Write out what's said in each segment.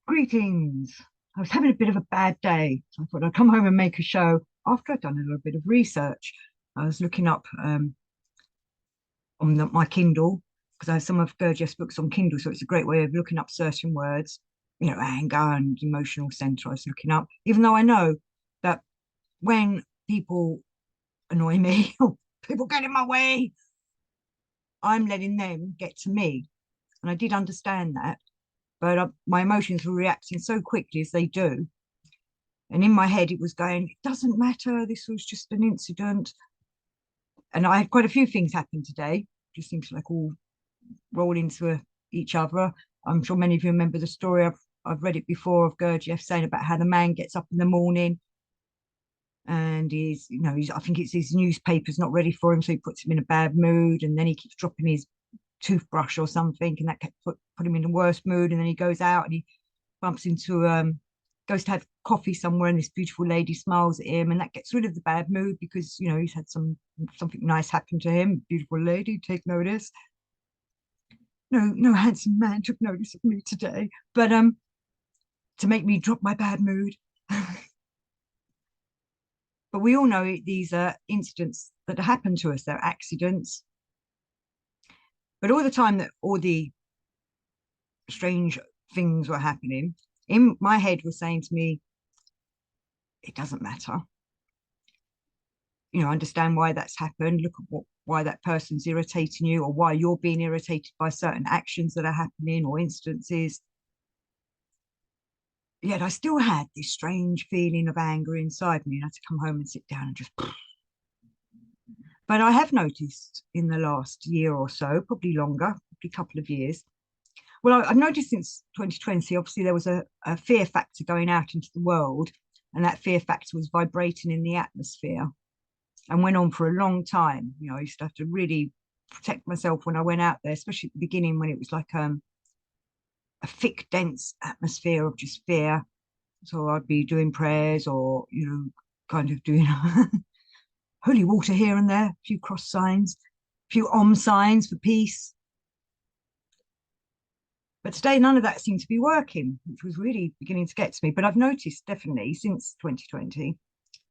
Greetings. I was having a bit of a bad day, so I thought I'd come home and make a show. After I'd done a little bit of research, I was looking up on my Kindle because I have some of Gurdjieff's books on Kindle, so it's a great way of looking up certain words. Anger and emotional center. I was looking up, even though I know that when people annoy me or people get in my way, I'm letting them get to me, and I did understand that. But my emotions were reacting so quickly as they do. And in my head, it was going, it doesn't matter. This was just an incident. And I had quite a few things happen today. Just seems like all roll into each other. I'm sure many of you remember the story. I've read it before of Gurdjieff saying about how the man gets up in the morning and I think it's his newspaper's not ready for him, so he puts him in a bad mood, and then he keeps dropping his toothbrush or something, and that kept put him in the worst mood. And then he goes out and he bumps into goes to have coffee somewhere, and this beautiful lady smiles at him, and that gets rid of the bad mood because he's had something nice happen to him. Beautiful lady, take notice. No handsome man took notice of me today, but to make me drop my bad mood. But we all know these are incidents that happen to us. They're accidents. But all the time that all the strange things were happening, in my head was saying to me, it doesn't matter. Understand why that's happened. Look at why that person's irritating you, or why you're being irritated by certain actions that are happening or instances. Yet I still had this strange feeling of anger inside me, and I had to come home and sit down and just. But I have noticed in the last year or so, probably longer, probably a couple of years. Well, I've noticed since 2020, obviously there was a fear factor going out into the world, and that fear factor was vibrating in the atmosphere and went on for a long time. I used to have to really protect myself when I went out there, especially at the beginning when it was like a thick, dense atmosphere of just fear. So I'd be doing prayers or, kind of doing holy water here and there, a few cross signs, a few signs for peace. But today, none of that seemed to be working, which was really beginning to get to me. But I've noticed definitely since 2020,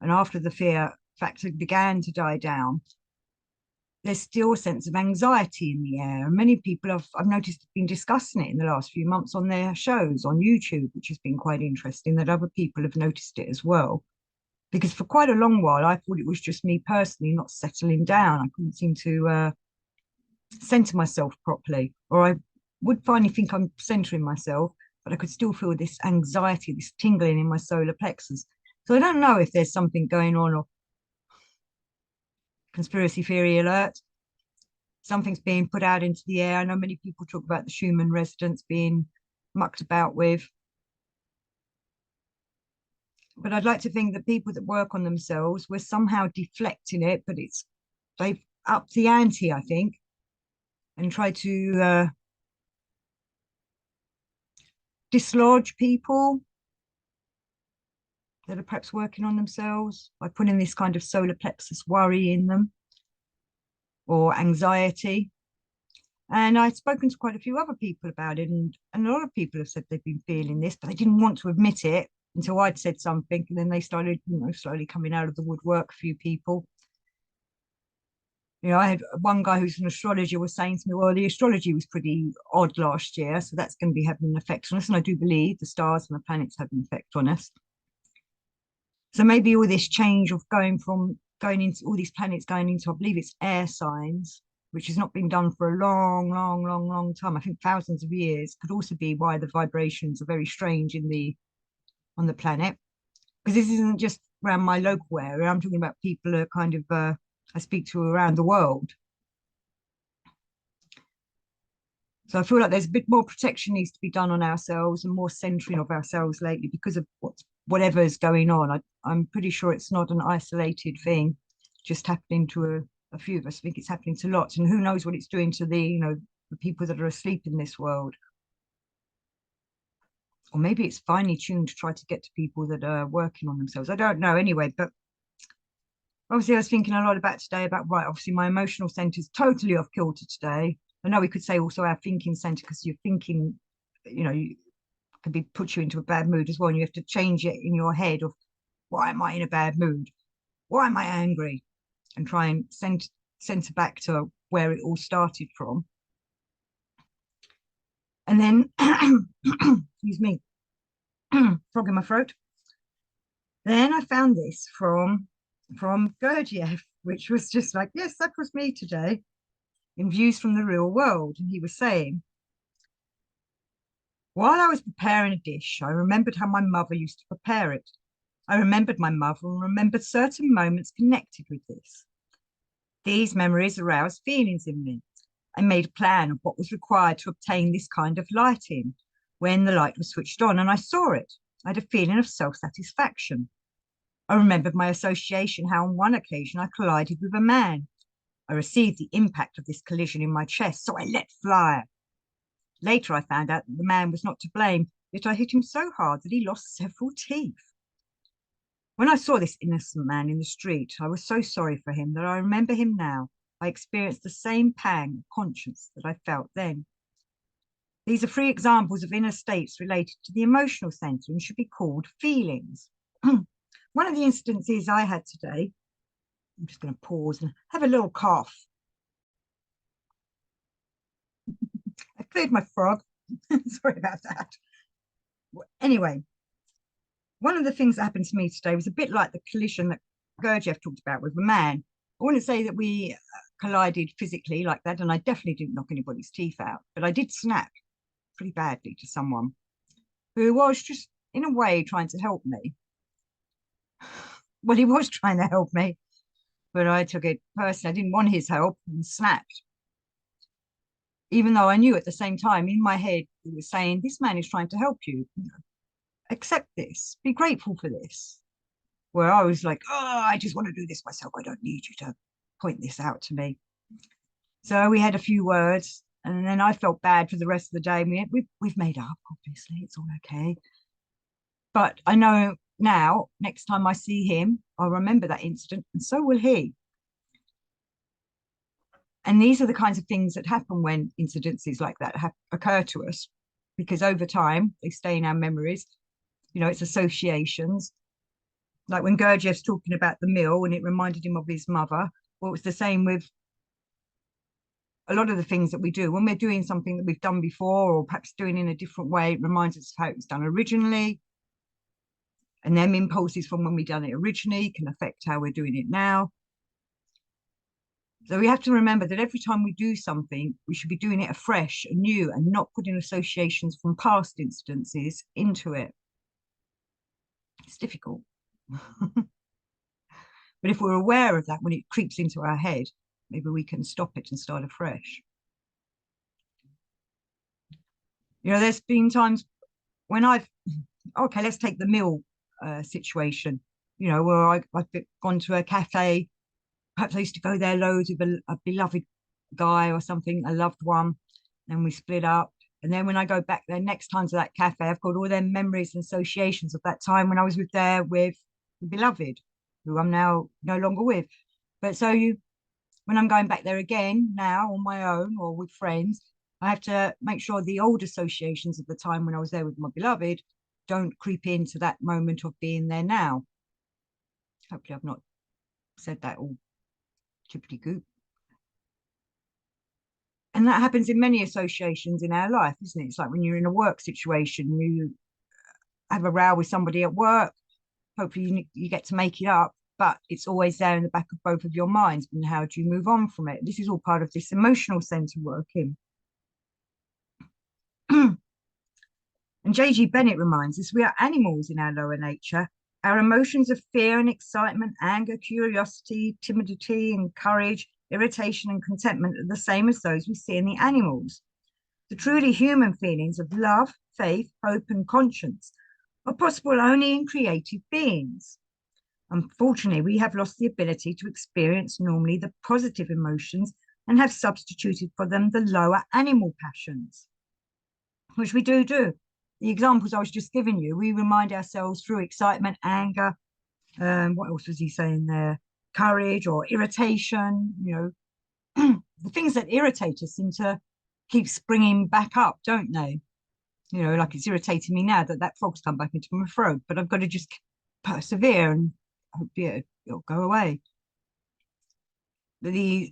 and after the fear factor began to die down, there's still a sense of anxiety in the air. And many people I've noticed have been discussing it in the last few months on their shows on YouTube, which has been quite interesting that other people have noticed it as well. Because for quite a long while, I thought it was just me personally not settling down. I couldn't seem to center myself properly, or I would finally think I'm centering myself, but I could still feel this anxiety, this tingling in my solar plexus. So I don't know if there's something going on, or conspiracy theory alert. Something's being put out into the air. I know many people talk about the Schumann resonance being mucked about with. But I'd like to think that people that work on themselves, we're somehow deflecting it, but they've upped the ante, I think, and try to dislodge people that are perhaps working on themselves by putting this kind of solar plexus worry in them or anxiety. And I've spoken to quite a few other people about it, and a lot of people have said they've been feeling this, but they didn't want to admit it until I'd said something, and then they started, slowly coming out of the woodwork. A few people. I had one guy who's an astrologer was saying to me, well, the astrology was pretty odd last year, so that's going to be having an effect on us. And I do believe the stars and the planets have an effect on us. So maybe all this change of going into all these planets going into, I believe it's air signs, which has not been done for a long, long, long, long time. I think thousands of years, could also be why the vibrations are very strange on the planet. Because this isn't just around my local area. I'm talking about people who are kind of I speak to around the world. So I feel like there's a bit more protection needs to be done on ourselves and more centering of ourselves lately because of whatever's going on. I'm pretty sure it's not an isolated thing, just happening to a few of us. I think it's happening to lots, and who knows what it's doing to the people that are asleep in this world. Or maybe it's finely tuned to try to get to people that are working on themselves. I don't know anyway, but obviously I was thinking a lot about today about, right, obviously my emotional center is totally off kilter today. I know we could say also our thinking center because you're thinking, can be put you into a bad mood as well. And you have to change it in your head of why am I in a bad mood? Why am I angry? And try and center back to where it all started from. And then, excuse me, frog in my throat. Then I found this from Gurdjieff, which was just like, yes, that was me today in Views from the Real World. And he was saying, while I was preparing a dish, I remembered how my mother used to prepare it. I remembered my mother and remembered certain moments connected with this. These memories aroused feelings in me. I made a plan of what was required to obtain this kind of lighting. When the light was switched on and I saw it, I had a feeling of self-satisfaction. I remembered my association, how on one occasion I collided with a man. I received the impact of this collision in my chest, so I let fly. Later, I found out that the man was not to blame, yet I hit him so hard that he lost several teeth. When I saw this innocent man in the street, I was so sorry for him that I remember him now. I experienced the same pang of conscience that I felt then. These are 3 examples of inner states related to the emotional center and should be called feelings. One of the instances I had today, I'm just going to pause and have a little cough. I cleared my frog. Sorry about that. Anyway, one of the things that happened to me today was a bit like the collision that Gurdjieff talked about with a man. I wouldn't say that we collided physically like that, and I definitely didn't knock anybody's teeth out, but I did snap pretty badly to someone who was just, in a way, trying to help me. Well, he was trying to help me, but I took it personally. I didn't want his help and snapped. Even though I knew at the same time, in my head, he was saying, this man is trying to help you. Accept this. Be grateful for this. Where I was like, oh, I just want to do this myself. I don't need you to point this out to me. So we had a few words, and then I felt bad for the rest of the day. We've made up, obviously. It's all okay. But I know now, next time I see him, I'll remember that incident, and so will he. And these are the kinds of things that happen when incidences like that occur to us, because over time they stay in our memories. You know, it's associations. Like when Gurdjieff's talking about the meal and it reminded him of his mother. Well, it's the same with a lot of the things that we do. When we're doing something that we've done before, or perhaps doing in a different way, it reminds us of how it was done originally. And then impulses from when we done it originally can affect how we're doing it now. So we have to remember that every time we do something, we should be doing it afresh, anew, and not putting associations from past incidences into it. It's difficult. But if we're aware of that when it creeps into our head, maybe we can stop it and start afresh. You know, there's been times when okay, let's take the meal situation, you know, where I've gone to a cafe. Perhaps I used to go there loads with a beloved guy or something, a loved one. Then we split up. And then when I go back there next time to that cafe, I've got all their memories and associations of that time when I was there with the beloved, who I'm now no longer with. But so when I'm going back there again now on my own or with friends, I have to make sure the old associations of the time when I was there with my beloved don't creep into that moment of being there now. Hopefully I've not said that all chippity goop. And that happens in many associations in our life, isn't it? It's like when you're in a work situation, you have a row with somebody at work. Hopefully you get to make it up, but it's always there in the back of both of your minds. And how do you move on from it? This is all part of this emotional center working. And J.G. Bennett reminds us we are animals in our lower nature. Our emotions of fear and excitement, anger, curiosity, timidity and courage, irritation and contentment are the same as those we see in the animals. The truly human feelings of love, faith, hope and conscience are possible only in creative beings. Unfortunately, we have lost the ability to experience normally the positive emotions and have substituted for them the lower animal passions, which we do. The examples I was just giving you, we remind ourselves through excitement, anger, what else was he saying there? Courage or irritation, you know, the things that irritate us seem to keep springing back up, don't they? You know, like it's irritating me now that that frog's come back into my throat, but I've got to just persevere and hope it'll go away. The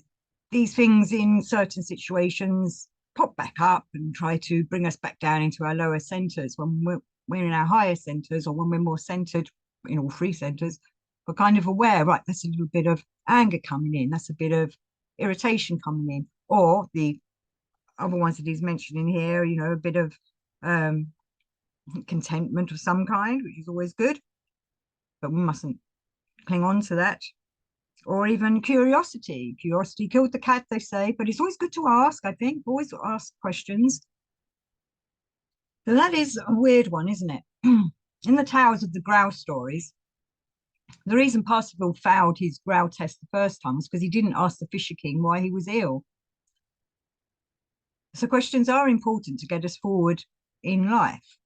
these things in certain situations pop back up and try to bring us back down into our lower centers when we're in our higher centers, or when we're more centered in all three centers. We're kind of aware, right? That's a little bit of anger coming in. That's a bit of irritation coming in, or the other ones that he's mentioning here. You know, a bit of um, contentment of some kind, which is always good, but we mustn't cling on to that. Or even curiosity. Curiosity killed the cat, they say, but it's always good to ask, I think. Always ask questions. So that is a weird one, isn't it? In the Towers of the Growl stories, the reason Parsifal failed his growl test the first time was because he didn't ask the Fisher King why he was ill. So questions are important to get us forward in life.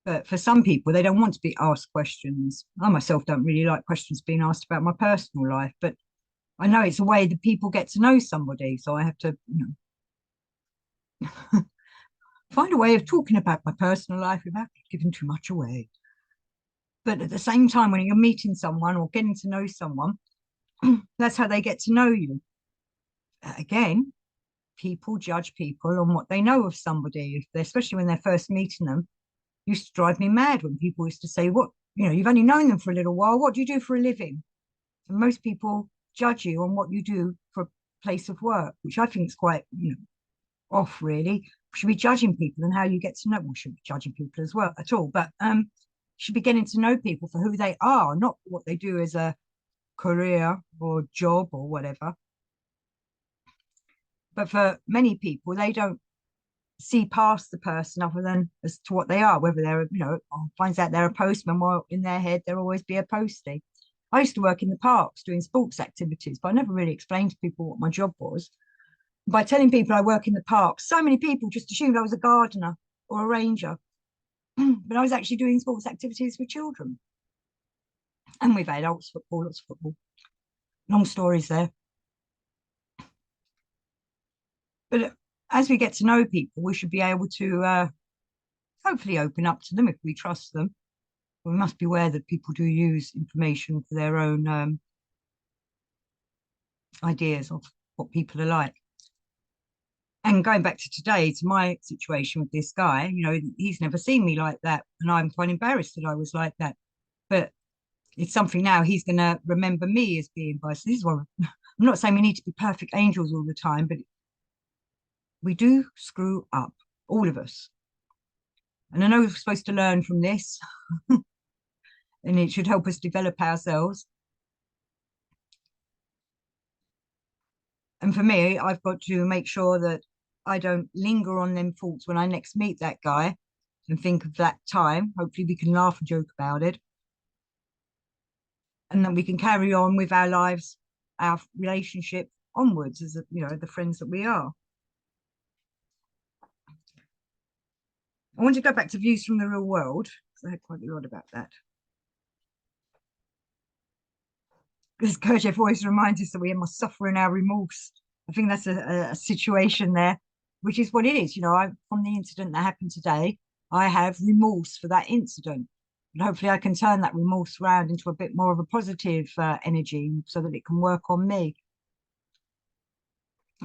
But for some people, they don't want to be asked questions. I myself don't really like questions being asked about my personal life, but I know it's a way that people get to know somebody. So I have to, find a way of talking about my personal life without giving too much away. But at the same time, when you're meeting someone or getting to know someone, that's how they get to know you. Again, people judge people on what they know of somebody, especially when they're first meeting them. Used to drive me mad when people used to say, "What, you've only known them for a little while. What do you do for a living?" And most people judge you on what you do for a place of work, which I think is quite, off really. We should be judging people and how you get to know. We shouldn't be judging people as well at all, but should be getting to know people for who they are, not what they do as a career or job or whatever. But for many people, they don't see past the person other than as to what they are, whether they're, finds out they're a postman, while in their head they'll always be a postie. I used to work in the parks doing sports activities, but I never really explained to people what my job was. By telling people I work in the parks, so many people just assumed I was a gardener or a ranger, but I was actually doing sports activities with children and with adults, football, lots of football. Long stories there. But as we get to know people, we should be able to hopefully open up to them if we trust them. But we must be aware that people do use information for their own ideas of what people are like. And going back to today, to my situation with this guy, he's never seen me like that. And I'm quite embarrassed that I was like that. But it's something now he's going to remember me as being by. So this is one. I'm not saying we need to be perfect angels all the time, but we do screw up, all of us. And I know we're supposed to learn from this, and it should help us develop ourselves. And for me, I've got to make sure that I don't linger on them thoughts when I next meet that guy and think of that time. Hopefully, we can laugh and joke about it. And then we can carry on with our lives, our relationship onwards as, the friends that we are. I want to go back to views from the real world, because I had quite a lot about that. Because Gurdjieff always reminds us that we must suffer in our remorse. I think that's a situation there, which is what it is. From the incident that happened today, I have remorse for that incident. And hopefully I can turn that remorse around into a bit more of a positive energy so that it can work on me.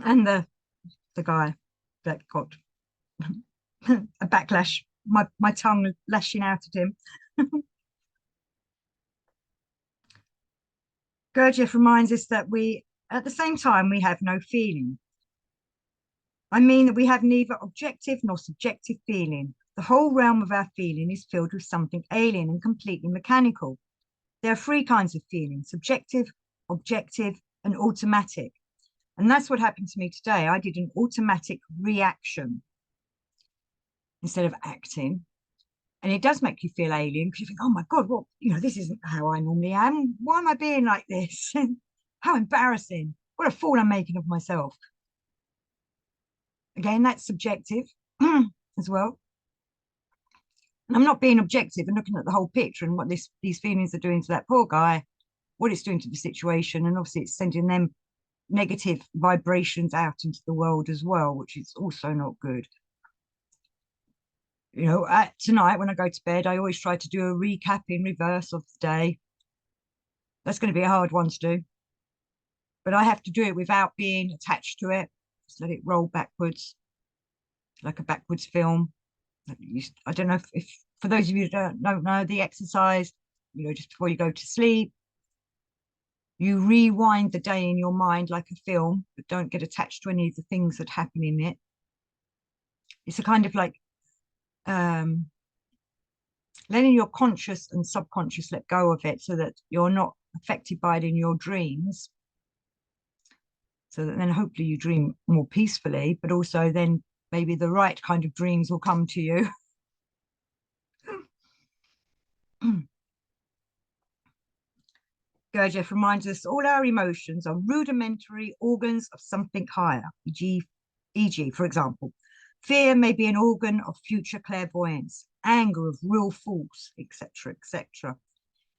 And the guy that got a backlash, my tongue lashing out at him. Gurdjieff reminds us that at the same time, we have no feeling. I mean that we have neither objective nor subjective feeling. The whole realm of our feeling is filled with something alien and completely mechanical. There are three kinds of feeling: subjective, objective, and automatic. And that's what happened to me today. I did an automatic reaction instead of acting. And it does make you feel alien because you think, oh my God, well, this isn't how I normally am. Why am I being like this? How embarrassing. What a fool I'm making of myself. Again, that's subjective as well. And I'm not being objective and looking at the whole picture and what these feelings are doing to that poor guy, what it's doing to the situation. And obviously it's sending them negative vibrations out into the world as well, which is also not good. You know, at tonight when I go to bed, I always try to do a recap in reverse of the day. That's going to be a hard one to do, but I have to do it without being attached to it. Just let it roll backwards, like a backwards film. I don't know if for those of you that don't know the exercise, you know, just before you go to sleep, you rewind the day in your mind like a film, but don't get attached to any of the things that happen in it. It's a kind of like um, letting your conscious and subconscious let go of it so that you're not affected by it in your dreams. So that then hopefully you dream more peacefully, but also then maybe the right kind of dreams will come to you. Gurdjieff reminds us all our emotions are rudimentary organs of something higher, e.g., for example, fear may be an organ of future clairvoyance, anger of real force, etc., etc.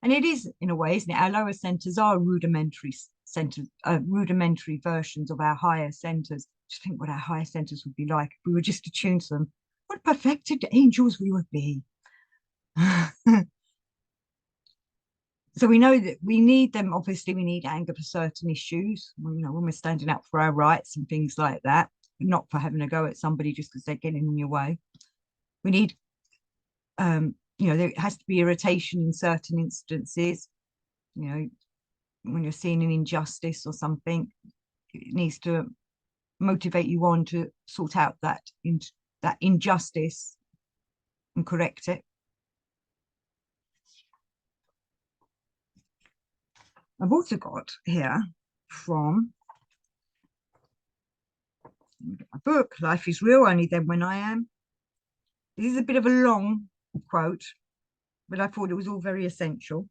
And it is, in a way, isn't it? Our lower centers are rudimentary centers, rudimentary versions of our higher centers. Just think what our higher centers would be like if we were just attuned to them. What perfected angels we would be. So we know that we need them. Obviously, we need anger for certain issues. You know, when we're standing up for our rights and things like that, not for having a go at somebody just because they're getting in your way. We need, you know, there has to be irritation in certain instances. You know, when you're seeing an injustice or something, it needs to motivate you on to sort out that injustice and correct it. I've also got here from my book, Life is Real, Only Then When I Am. This is a bit of a long quote, but I thought it was all very essential.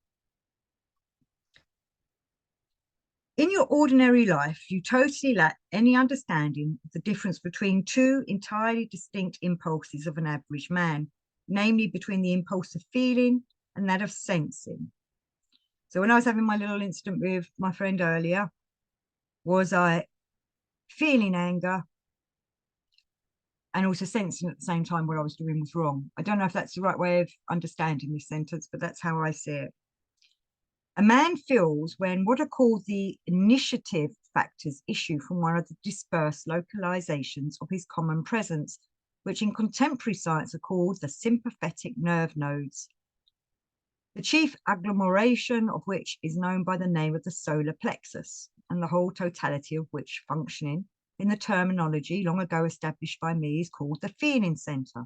In your ordinary life, you totally lack any understanding of the difference between two entirely distinct impulses of an average man, namely between the impulse of feeling and that of sensing. So when I was having my little incident with my friend earlier, was I feeling anger and also sensing at the same time what I was doing was wrong? I don't know if that's the right way of understanding this sentence, but that's how I see it. A man feels when what are called the initiative factors issue from one of the dispersed localizations of his common presence, which in contemporary science are called the sympathetic nerve nodes, the chief agglomeration of which is known by the name of the solar plexus, and the whole totality of which functioning in the terminology long ago established by me is called the feeling center.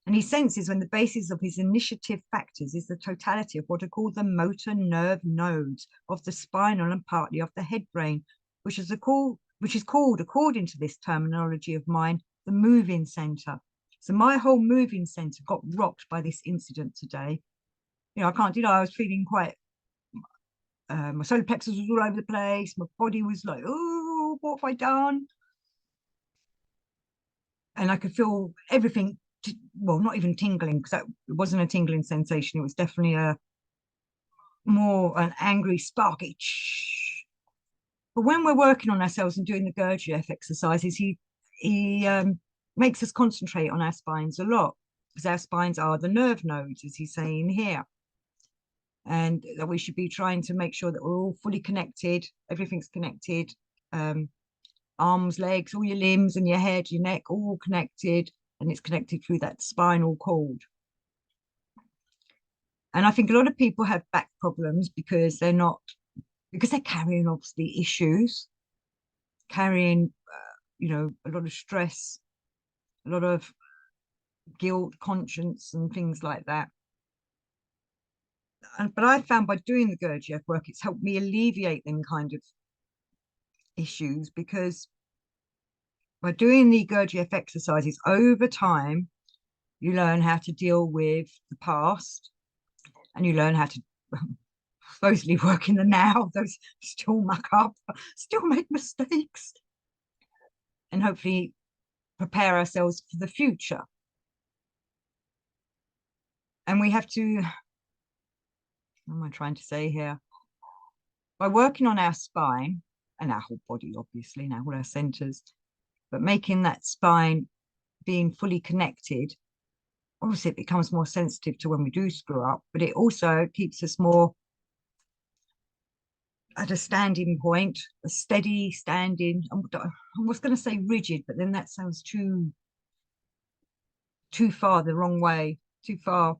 And he senses when the basis of his initiative factors is the totality of what are called the motor nerve nodes of the spinal and partly of the head brain, which is called, according to this terminology of mine, the moving center. So my whole moving center got rocked by this incident today. You know, I can't deny I was feeling quite, my solar plexus was all over the place. My body was like, oh, what have I done? And I could feel everything, well, not even tingling, because it wasn't a tingling sensation. It was definitely a more an angry sparky. But when we're working on ourselves and doing the Gurdjieff exercises, he makes us concentrate on our spines a lot, because our spines are the nerve nodes, as he's saying here. And that we should be trying to make sure that we're all fully connected, everything's connected, arms, legs, all your limbs and your head, your neck, all connected, and it's connected through that spinal cord. And I think a lot of people have back problems because they're carrying obviously issues, carrying, you know, a lot of stress, a lot of guilt, conscience, and things like that. But I found by doing the Gurdjieff work, it's helped me alleviate them kind of issues, because by doing the Gurdjieff exercises over time, you learn how to deal with the past, and you learn how to supposedly work in the now, those still muck up, still make mistakes, and hopefully prepare ourselves for the future. And we have to, what am I trying to say here? By working on our spine and our whole body, obviously, now all our centers, but making that spine being fully connected, obviously it becomes more sensitive to when we do screw up, but it also keeps us more at a standing point, a steady standing. I was going to say rigid, but then that sounds too far the wrong way, too far.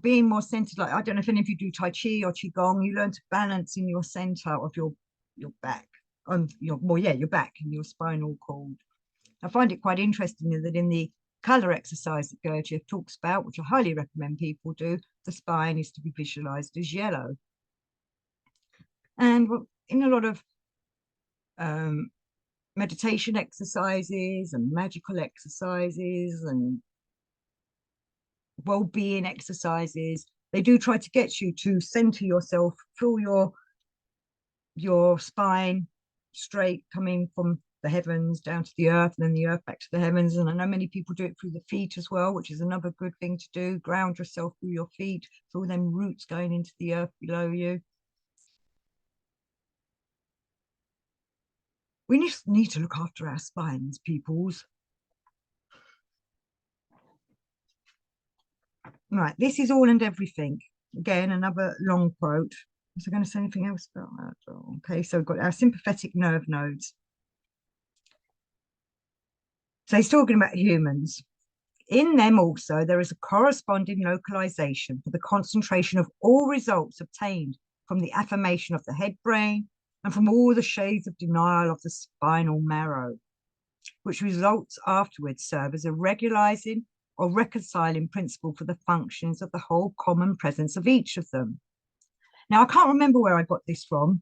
Being more centered. Like I don't know if any of you do Tai Chi or Qigong, you learn to balance in your center of your back, your back and your spinal cord. I find it quite interesting that in the color exercise that Gurdjieff talks about, which I highly recommend people do, the spine is to be visualized as yellow. And in a lot of um, meditation exercises and magical exercises and well-being exercises, they do try to get you to center yourself, feel your spine straight coming from the heavens down to the earth and then the earth back to the heavens. And I know many people do it through the feet as well, which is another good thing to do. Ground yourself through your feet, feel them roots going into the earth below you. We need to look after our spines, peoples. Right, this is all and everything. Again, another long quote. Was I going to say anything else about that? Oh, okay, so we've got our sympathetic nerve nodes. So he's talking about humans. In them also, there is a corresponding localization for the concentration of all results obtained from the affirmation of the head brain and from all the shades of denial of the spinal marrow, which results afterwards serve as a regularizing or reconciling principle for the functions of the whole common presence of each of them. Now, I can't remember where I got this from.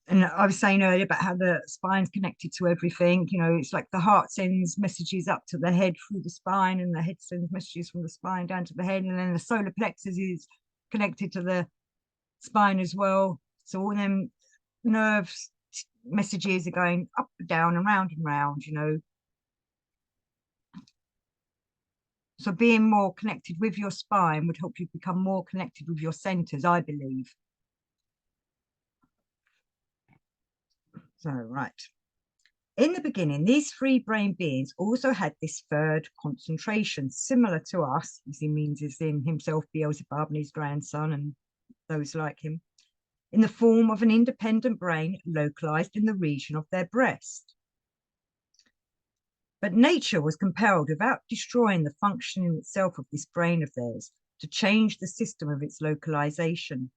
And I was saying earlier about how the spine's connected to everything. It's like the heart sends messages up to the head through the spine, and the head sends messages from the spine down to the head, and then the solar plexus is connected to the spine as well. So all them nerves messages are going up and down and round and round. So being more connected with your spine would help you become more connected with your centers, I believe. So, right. In the beginning, these three brain beings also had this third concentration, similar to us, as he means is in himself, Beelzebub, and his grandson, and those like him, in the form of an independent brain localized in the region of their breast. But nature was compelled, without destroying the functioning itself of this brain of theirs, to change the system of its localization.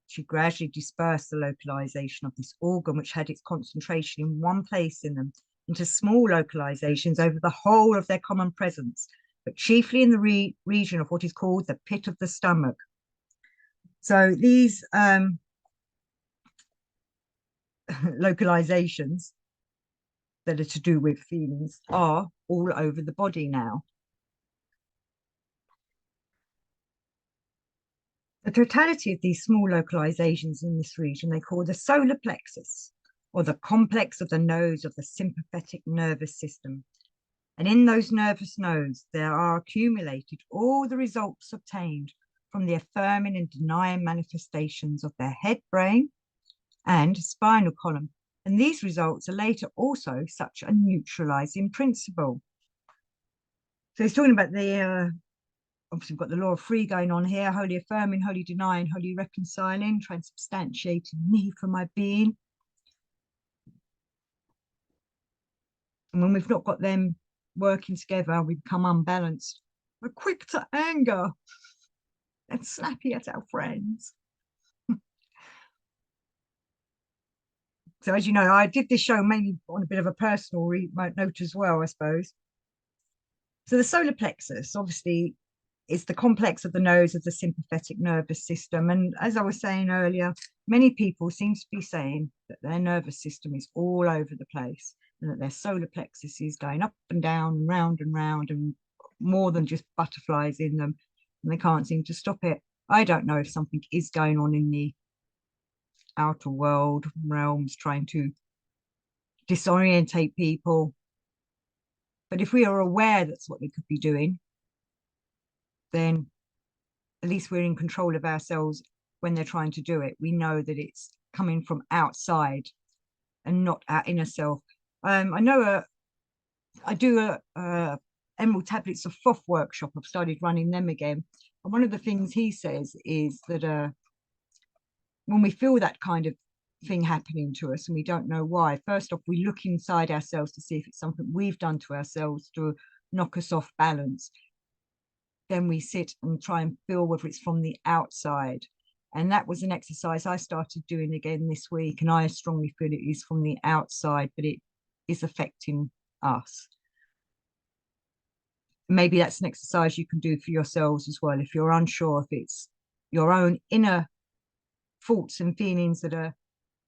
She gradually dispersed the localization of this organ, which had its concentration in one place in them, into small localizations over the whole of their common presence, but chiefly in the region of what is called the pit of the stomach. So these localizations that are to do with feelings are all over the body now. The totality of these small localizations in this region they call the solar plexus, or the complex of the nodes of the sympathetic nervous system. And in those nervous nodes, there are accumulated all the results obtained from the affirming and denying manifestations of their head brain and spinal column. And these results are later also such a neutralizing principle. So he's talking about the obviously we've got the law of three going on here: wholly affirming, wholly denying, wholly reconciling, transubstantiating me for my being. And when we've not got them working together, we become unbalanced. We're quick to anger and snappy at our friends. So as you know, I did this show mainly on a bit of a personal note as well, I suppose. So the solar plexus, obviously, is the complex of the nodes of the sympathetic nervous system. And as I was saying earlier, many people seem to be saying that their nervous system is all over the place and that their solar plexus is going up and down and round and more than just butterflies in them, and they can't seem to stop it. I don't know if something is going on in the outer world realms trying to disorientate people. But if we are aware that's what they could be doing, then at least we're in control of ourselves when they're trying to do it. We know that it's coming from outside and not our inner self. I know I do a emerald tablets of froth workshop. I've started running them again. And one of the things he says is that when we feel that kind of thing happening to us and we don't know why, first off, we look inside ourselves to see if it's something we've done to ourselves to knock us off balance. Then we sit and try and feel whether it's from the outside. And that was an exercise I started doing again this week. And I strongly feel it is from the outside, but it is affecting us. Maybe that's an exercise you can do for yourselves as well. If you're unsure if it's your own inner thoughts and feelings that are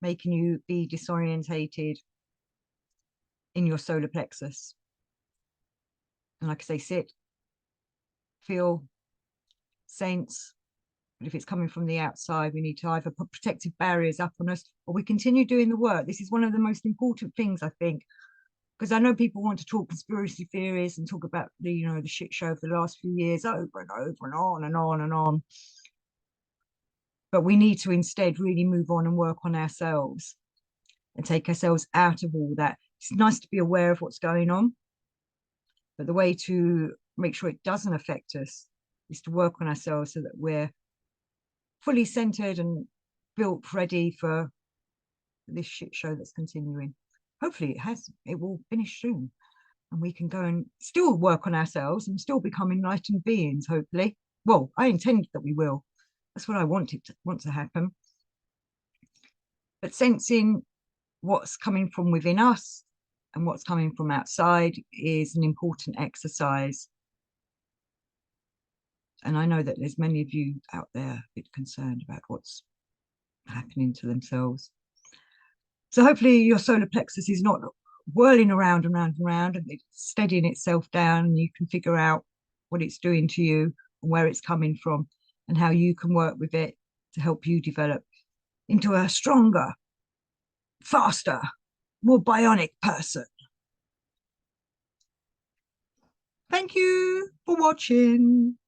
making you be disorientated in your solar plexus. And like I say, sit, feel, sense. But if it's coming from the outside, we need to either put protective barriers up on us or we continue doing the work. This is one of the most important things, I think, because I know people want to talk conspiracy theories and talk about the shit show of the last few years over and over and on and on and on. But we need to instead really move on and work on ourselves and take ourselves out of all that. It's nice to be aware of what's going on, but the way to make sure it doesn't affect us is to work on ourselves so that we're fully centered and built ready for this shit show that's continuing. Hopefully it will finish soon and we can go and still work on ourselves and still become enlightened beings, hopefully. Well, I intend that we will. That's what I want to happen. But sensing what's coming from within us and what's coming from outside is an important exercise. And I know that there's many of you out there a bit concerned about what's happening to themselves. So hopefully your solar plexus is not whirling around and round and round, and it's steadying itself down, and you can figure out what it's doing to you and where it's coming from and how you can work with it to help you develop into a stronger, faster, more bionic person. Thank you for watching.